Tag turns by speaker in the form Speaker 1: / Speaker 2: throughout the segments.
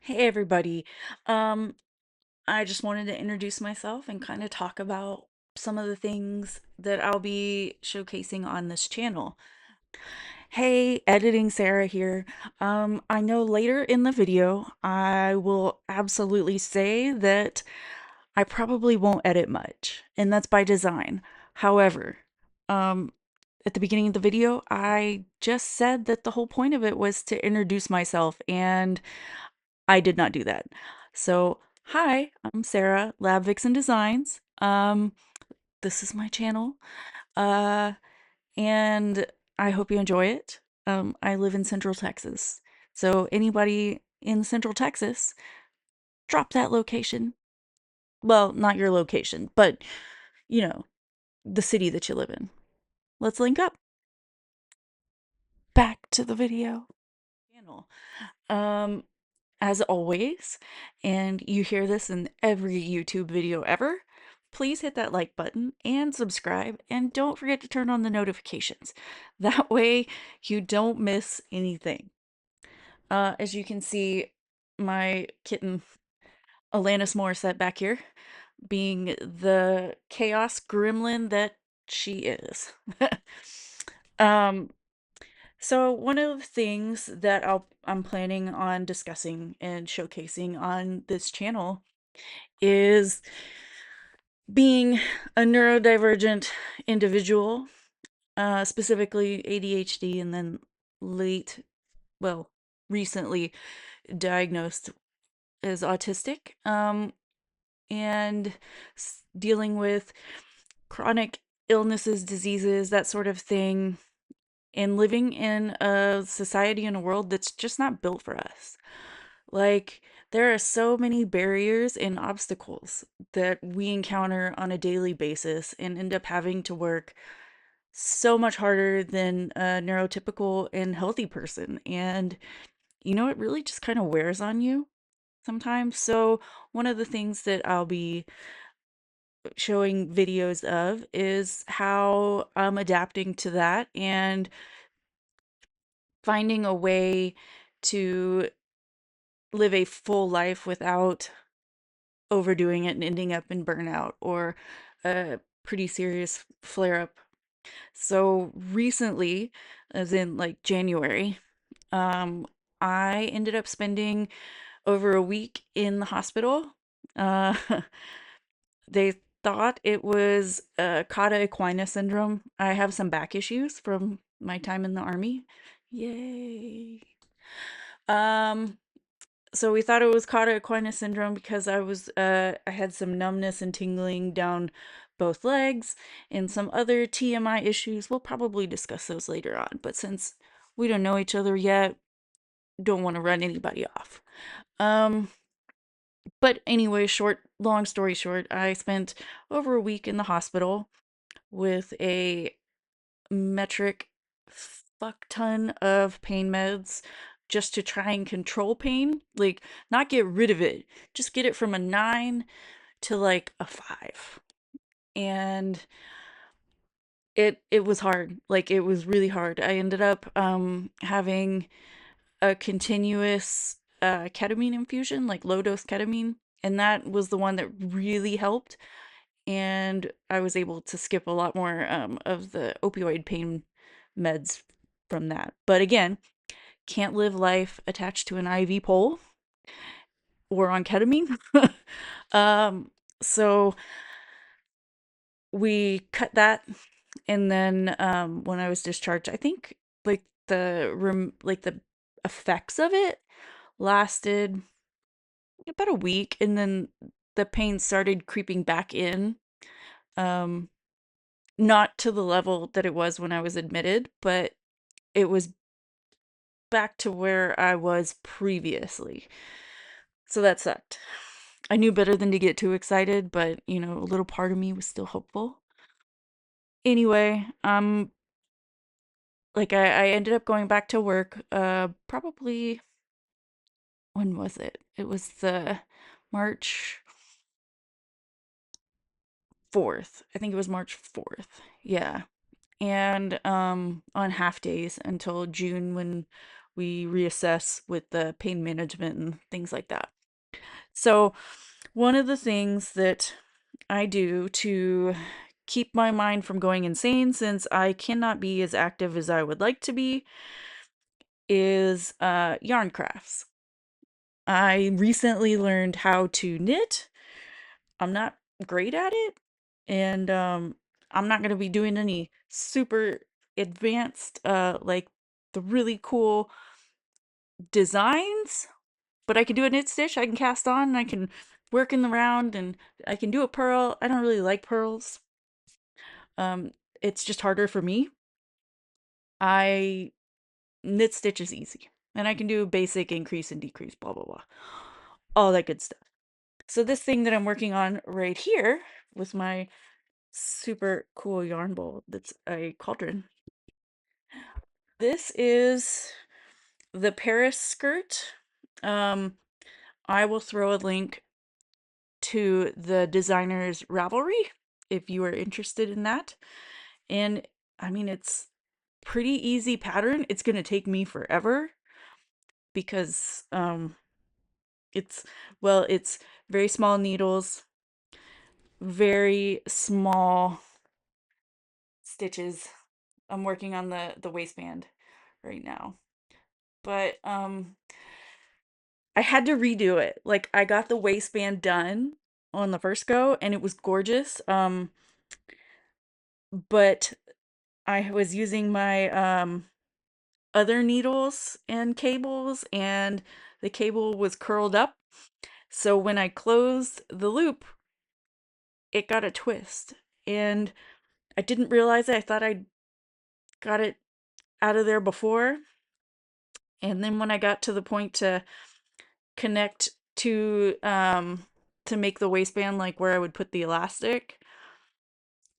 Speaker 1: Hey everybody. Um, I just wanted to introduce myself and kind of talk about some of the things that I'll be showcasing on this channel. Hey, editing Sarah here. I know later in the video I will absolutely say that I probably won't edit much, and that's by design. However, um, at the beginning of the video, I just said that the whole point of it was to introduce myself, and I did not do that. So, hi, I'm Sarah, Lab Vixen Designs. This is my channel. Uh, and I hope you enjoy it. I live in Central Texas. So anybody in Central Texas, drop that location. Well, not your location, but you know, the city that you live in. Let's link up. Back to the video. Channel. Um, as always, and you hear this in every YouTube video ever, please hit that like button and subscribe, and don't forget to turn on the notifications. That way you don't miss anything. As you can see, my kitten, Alanis Morissette, back here, being the chaos gremlin that she is. um, so one of the things that I'm planning on discussing and showcasing on this channel is being a neurodivergent individual, specifically ADHD, and then late, well, recently diagnosed as autistic, and dealing with chronic illnesses, diseases, that sort of thing, and living in a society and a world that's just not built for us. Like, there are so many barriers and obstacles that we encounter on a daily basis and end up having to work so much harder than a neurotypical and healthy person. And, it really just kind of wears on you sometimes. So, one of the things that I'll be showing videos of is how I'm adapting to that and finding a way to live a full life without overdoing it and ending up in burnout or a pretty serious flare up. So recently, as in like January, um, I ended up spending over a week in the hospital. Uh, they thought it was Cauda equina syndrome. I have some back issues from my time in the army. Yay. Um, so we thought it was Cauda equina syndrome because I had some numbness and tingling down both legs and some other TMI issues. We'll probably discuss those later on, but since we don't know each other yet, don't want to run anybody off. Um, but anyway, long story short, I spent over a week in the hospital with a metric fuck ton of pain meds just to try and control pain. Like, not get rid of it, just get it from a 9 to like a 5. And it was hard. Like, it was really hard. I ended up having a continuous ketamine infusion, like low dose ketamine, and that was the one that really helped. And I was able to skip a lot more of the opioid pain meds from that. But again, can't live life attached to an IV pole or on ketamine. um, so we cut that, and then when I was discharged, I think like the effects of it lasted about a week, and then the pain started creeping back in. Um, Not to the level that it was when I was admitted, but it was back to where I was previously. So that sucked. I knew better than to get too excited, but a little part of me was still hopeful. Anyway, like I ended up going back to work, probably, when was it? It was the March 4th. I think it was March 4th. Yeah. And on half days until June when we reassess with the pain management and things like that. So, one of the things that I do to keep my mind from going insane, since I cannot be as active as I would like to be, is yarn crafts. I recently learned how to knit. I'm not great at it, and I'm not going to be doing any super advanced, like the really cool designs, but I can do a knit stitch. I can cast on, and I can work in the round, and I can do a purl. I don't really like pearls. Um, it's just harder for me. I knit stitch is easy, and I can do basic increase and decrease, blah blah blah, all that good stuff. So this thing that I'm working on right here with my super cool yarn bowl that's a cauldron. This is the Paris skirt. Um, I will throw a link to the designer's Ravelry if you are interested in that. And I mean, it's pretty easy pattern. It's going to take me forever because it's it's very small needles, very small stitches. I'm working on the waistband right now. But I had to redo it. Like I got the waistband done on the first go and it was gorgeous. But I was using my other needles and cables and the cable was curled up. So when I closed the loop, it got a twist. And I didn't realize it. I thought I got it out of there before. And then when I got to the point to connect to make the waistband like where I would put the elastic,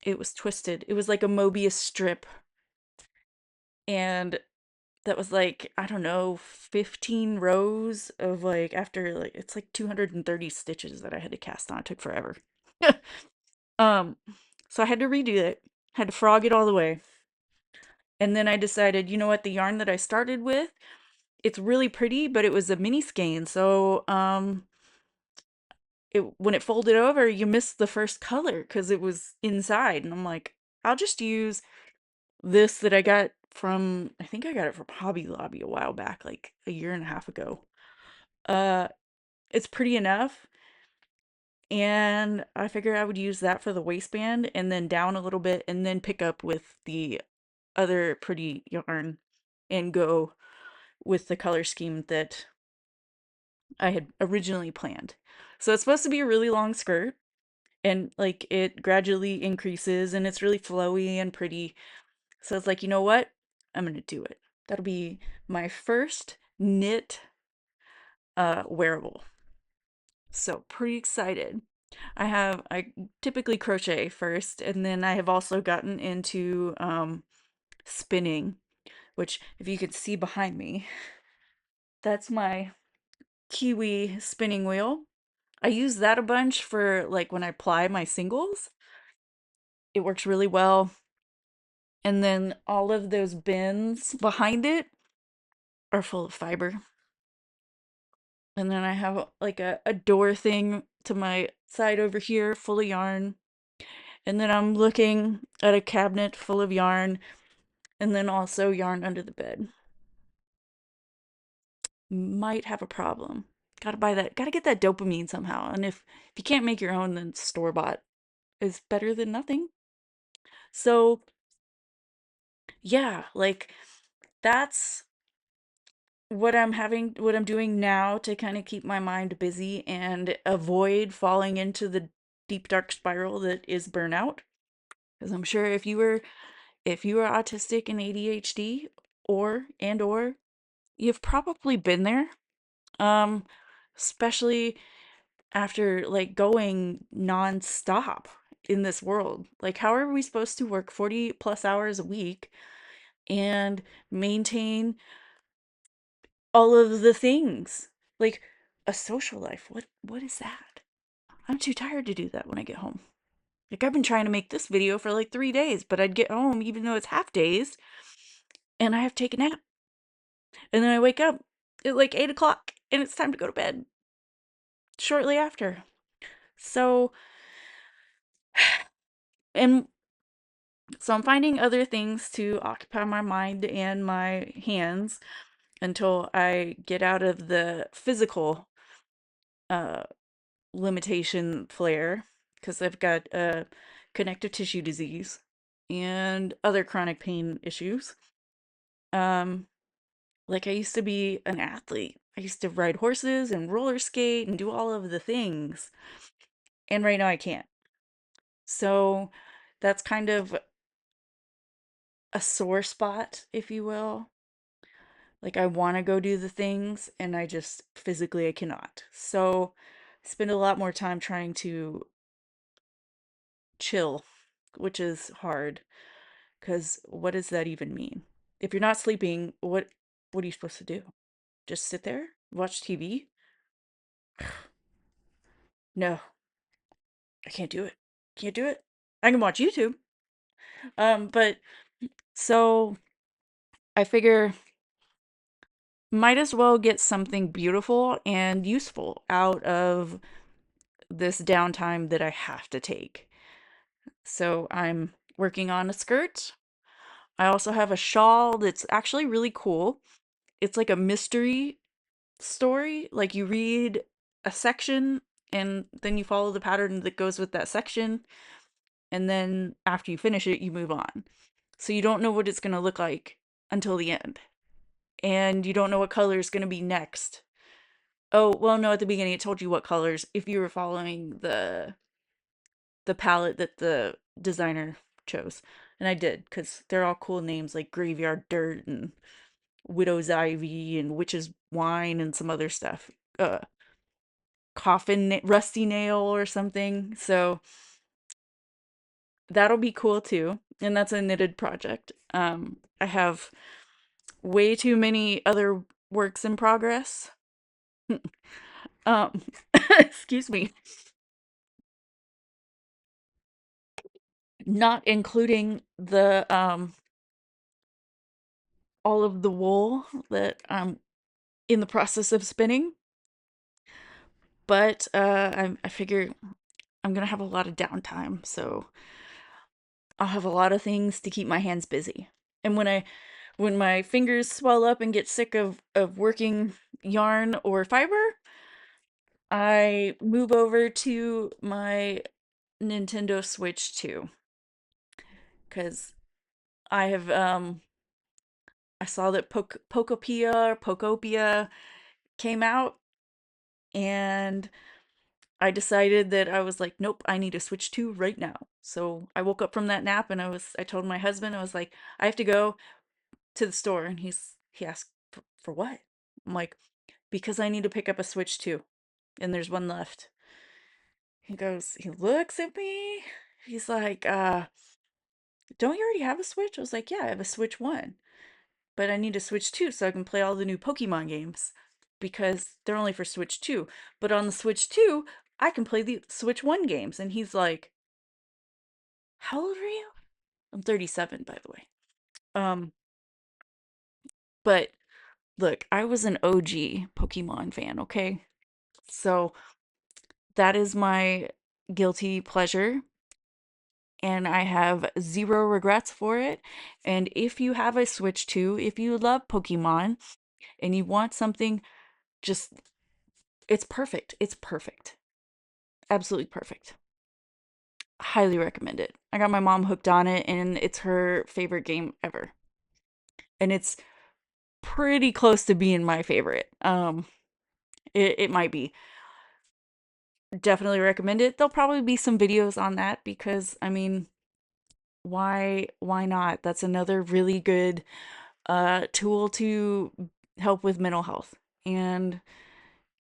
Speaker 1: it was twisted. It was like a Mobius strip. And that was like, I don't know, 15 rows of like after like it's like 230 stitches that I had to cast on. It took forever. um so I had to redo it. Had to frog it all the way. And then I decided, you know what, the yarn that I started with, it's really pretty, but it was a mini skein. So when it folded over, you missed the first color because it was inside. And I'm like, I'll just use this that I got from, I think I got it from Hobby Lobby a while back, like a year and a half ago. Uh, it's pretty enough. And I figured I would use that for the waistband and then down a little bit and then pick up with the other pretty yarn and go with the color scheme that I had originally planned. So it's supposed to be a really long skirt and like it gradually increases and it's really flowy and pretty. So it's like, you know what? I'm gonna do it. That'll be my first knit wearable. So pretty excited. I typically crochet first, and then I have also gotten into spinning, which if you could see behind me, that's my Kiwi spinning wheel. I use that a bunch for like when I ply my singles. It works really well. And then all of those bins behind it are full of fiber. And then I have like a door thing to my side over here full of yarn. And then I'm looking at a cabinet full of yarn and then also yarn under the bed. Might have a problem. Gotta buy that, gotta get that dopamine somehow. And if you can't make your own, then store bought is better than nothing. So yeah, like that's what I'm doing now to kind of keep my mind busy and avoid falling into the deep dark spiral that is burnout. Because I'm sure if you were autistic and ADHD or you've probably been there. Um, especially after like going nonstop in this world. Like how are we supposed to work 40 plus hours a week and maintain all of the things? Like a social life. What is that? I'm too tired to do that when I get home. Like I've been trying to make this video for like 3 days, but I'd get home even though it's half days and I have to take a nap. And then I wake up at like 8 o'clock and it's time to go to bed shortly after. So, and so I'm finding other things to occupy my mind and my hands until I get out of the physical uh, limitation flare because I've got connective tissue disease and other chronic pain issues. Um, like I used to be an athlete. I used to ride horses and roller skate and do all of the things. And right now I can't. So that's kind of a sore spot, if you will. Like I want to go do the things and I just physically I cannot. So I spend a lot more time trying to chill, which is hard because what does that even mean? If you're not sleeping, what are you supposed to do? Just sit there, watch TV? No, I can't do it. Can't do it. I can watch YouTube. But so I figure might as well get something beautiful and useful out of this downtime that I have to take. So I'm working on a skirt. I also have a shawl that's actually really cool. It's like a mystery story. Like you read a section and then you follow the pattern that goes with that section. And then after you finish it, you move on. So you don't know what it's going to look like until the end. And you don't know what color is going to be next. Oh, well, no, at the beginning it told you what colors if you were following the palette that the designer chose. And I did because they're all cool names like Graveyard Dirt and Widow's Ivy and Witch's Wine and some other stuff. Uh, Rusty Nail or something. So that'll be cool too. And that's a knitted project. I have way too many other works in progress. Um, excuse me, not including the all of the wool that I'm in the process of spinning. But I figure I'm gonna have a lot of downtime, so I'll have a lot of things to keep my hands busy. And when my fingers swell up and get sick of working yarn or fiber, I move over to my Nintendo Switch 2 because I have I saw that Pokopia came out and I decided that I was like, nope, I need to Switch 2 right now. So I woke up from that nap and I told my husband, I was like, I have to go to the store. And he asked, for what? I'm like, because I need to pick up a Switch 2 and there's one left. He looks at me. He's like, don't you already have a Switch? I was like, yeah, I have a Switch 1, but I need a Switch 2 so I can play all the new Pokemon games because they're only for Switch 2. But on the Switch 2, I can play the Switch 1 games. And he's like, how old are you? I'm 37, by the way. Um, but look, I was an OG Pokemon fan, okay? So that is my guilty pleasure, and I have zero regrets for it. And if you have a Switch 2, if you love Pokemon and you want something just it's perfect. It's perfect. Absolutely perfect. Highly recommend it. I got my mom hooked on it and it's her favorite game ever. And it's pretty close to being my favorite. It might be. Definitely recommend it. There'll probably be some videos on that because I mean, why not? That's another really good tool to help with mental health. And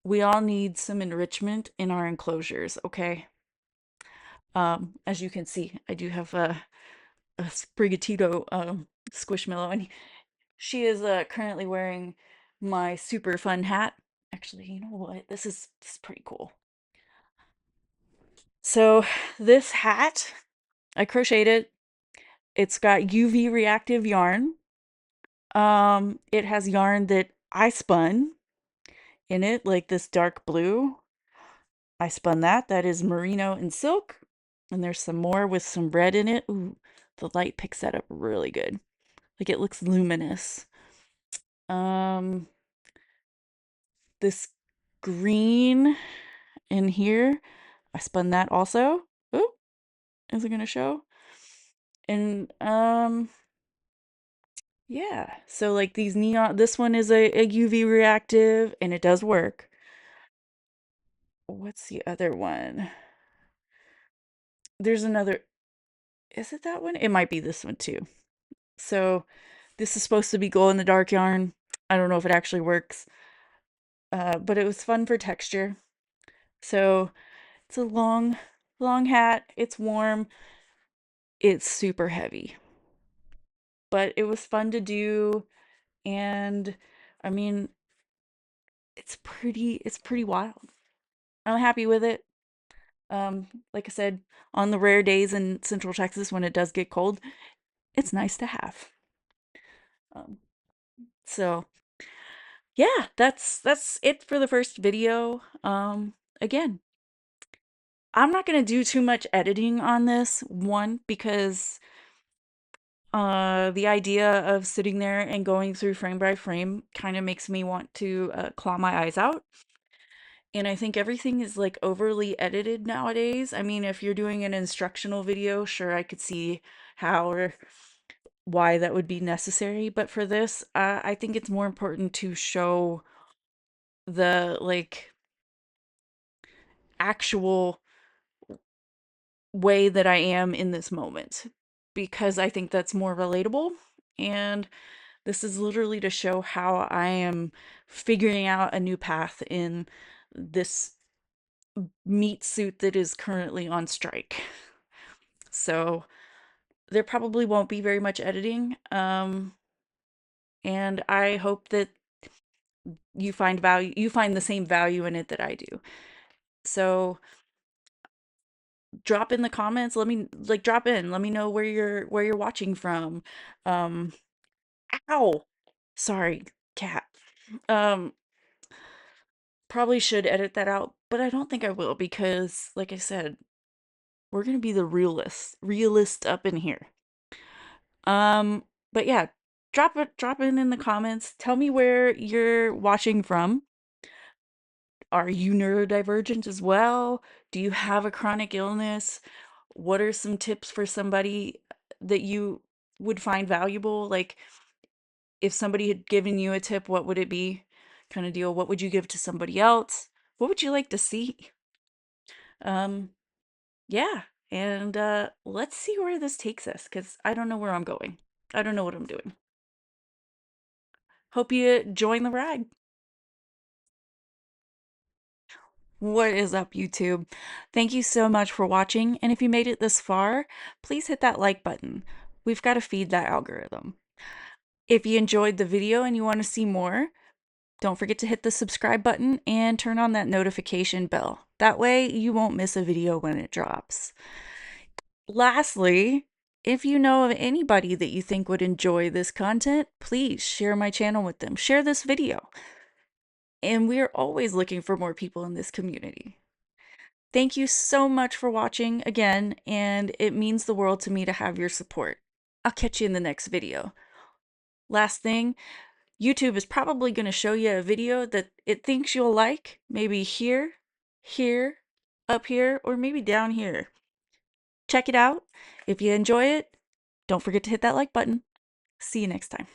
Speaker 1: we all need some enrichment in our enclosures, okay? As you can see, I do have a Sprigatito squishmallow, and she is currently wearing my super fun hat. Actually, you know what? This is pretty cool. So this hat, I crocheted it. It's got UV reactive yarn. It has yarn that I spun in it, like this dark blue. I spun that. That is merino and silk. And there's some more with some red in it. Ooh, the light picks that up really good. Like it looks luminous. Um, this green in here, I spun that also. Ooh, is it gonna show? And yeah. So like these neon, this one is a UV reactive and it does work. What's the other one? There's another, is it that one? It might be this one too. So this is supposed to be glow in the dark yarn. I don't know if it actually works, but it was fun for texture. So it's a long hat. It's warm. It's super heavy, but it was fun to do. And I mean, it's pretty wild. I'm happy with it. Like I said, on the rare days in Central Texas when it does get cold, it's nice to have. Um, so yeah, that's it for the first video. Again, I'm not gonna do too much editing on this one because the idea of sitting there and going through frame by frame kind of makes me want to claw my eyes out. And I think everything is like overly edited nowadays. I mean, if you're doing an instructional video, sure, I could see how or why that would be necessary. But for this, I think it's more important to show the like actual way that I am in this moment because I think that's more relatable. And this is literally to show how I am figuring out a new path in this meat suit that is currently on strike. So there probably won't be very much editing. And I hope that you find the same value in it that I do. So drop in the comments, let me know where you're watching from. Um ow. Sorry, cat. Um Probably should edit that out, but I don't think I will because like I said, we're going to be the realist up in here. Um but yeah, drop in the comments. Tell me where you're watching from. Are you neurodivergent as well? Do you have a chronic illness? What are some tips for somebody that you would find valuable? Like, if somebody had given you a tip, what would it be? Kind of deal. What would you give to somebody else? What would you like to see? Um, yeah. And let's see where this takes us because I don't know where I'm going. I don't know what I'm doing. Hope you join the ride. What is up, YouTube? Thank you so much for watching, and if you made it this far, please hit that like button. We've got to feed that algorithm. If you enjoyed the video and you want to see more, don't forget to hit the subscribe button and turn on that notification bell. That way you won't miss a video when it drops. Lastly, if you know of anybody that you think would enjoy this content, please share my channel with them. Share this video. And we're always looking for more people in this community. Thank you so much for watching again, and it means the world to me to have your support. I'll catch you in the next video. Last thing, YouTube is probably going to show you a video that it thinks you'll like, maybe here, here, up here, or maybe down here. Check it out. If you enjoy it, don't forget to hit that like button. See you next time.